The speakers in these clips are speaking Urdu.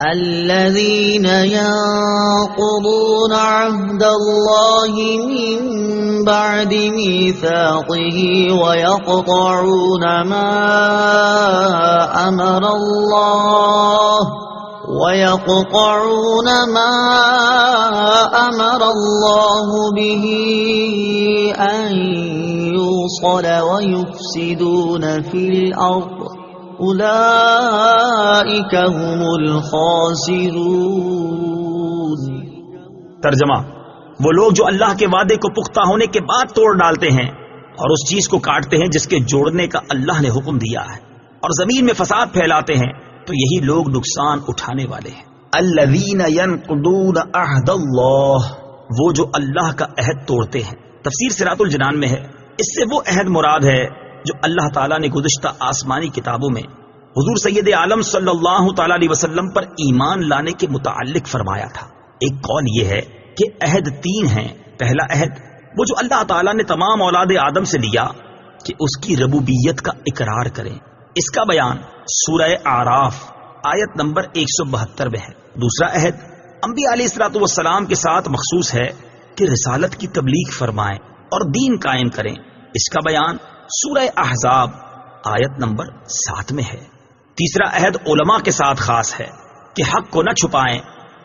الذين ينقضون عهد الله من بعد ميثاقه ويقطعون ما أمر الله به أن يوصل ويفسدون في الأرض اولئک هم الخاسرون۔ ترجمہ: وہ لوگ جو اللہ کے وعدے کو پختہ ہونے کے بعد توڑ ڈالتے ہیں اور اس چیز کو کاٹتے ہیں جس کے جوڑنے کا اللہ نے حکم دیا ہے، اور زمین میں فساد پھیلاتے ہیں، تو یہی لوگ نقصان اٹھانے والے ہیں۔ الذین ینقضون عہد اللہ، وہ جو اللہ کا عہد توڑتے ہیں۔ تفسیر صراط الجنان میں ہے، اس سے وہ عہد مراد ہے جو اللہ تعالیٰ نے گزشتہ آسمانی کتابوں میں حضور سید عالم صلی اللہ تعالی علیہ وسلم پر ایمان لانے کے متعلق فرمایا تھا۔ ایک قول یہ ہے کہ عہد 3 ہیں۔ پہلا عہد وہ جو اللہ تعالیٰ نے تمام اولاد آدم سے لیا کہ اس کی ربوبیت کا اقرار کریں، اس کا بیان سورہ اعراف آیت نمبر 172 میں ہے۔ دوسرا عہد انبیاء علیہ الصلوۃ والسلام کے ساتھ مخصوص ہے کہ رسالت کی تبلیغ فرمائیں اور دین قائم کریں، اس کا بیان سورہ احزاب آیت نمبر 7 میں ہے۔ تیسرا عہد علماء کے ساتھ خاص ہے کہ حق کو نہ چھپائیں،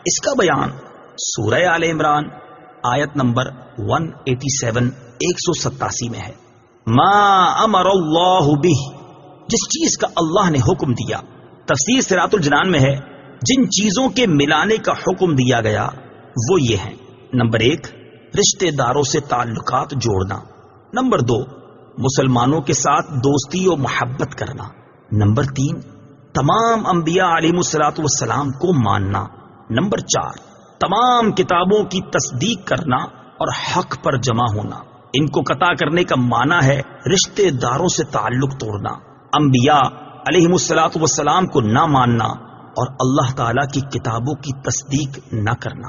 اس کا بیان سورہ آل عمران آیت نمبر 187 میں ہے۔ ما امر اللہ بہ، جس چیز کا اللہ نے حکم دیا۔ تفسیر صراط الجنان میں ہے، جن چیزوں کے ملانے کا حکم دیا گیا وہ یہ ہیں: نمبر 1 رشتہ داروں سے تعلقات جوڑنا، نمبر 2 مسلمانوں کے ساتھ دوستی و محبت کرنا، نمبر 3 تمام انبیاء علیہم الصلوۃ والسلام کو ماننا، نمبر 4 تمام کتابوں کی تصدیق کرنا اور حق پر جمع ہونا۔ ان کو قطع کرنے کا معنی ہے رشتہ داروں سے تعلق توڑنا، انبیاء علیہم الصلوۃ والسلام کو نہ ماننا اور اللہ تعالی کی کتابوں کی تصدیق نہ کرنا۔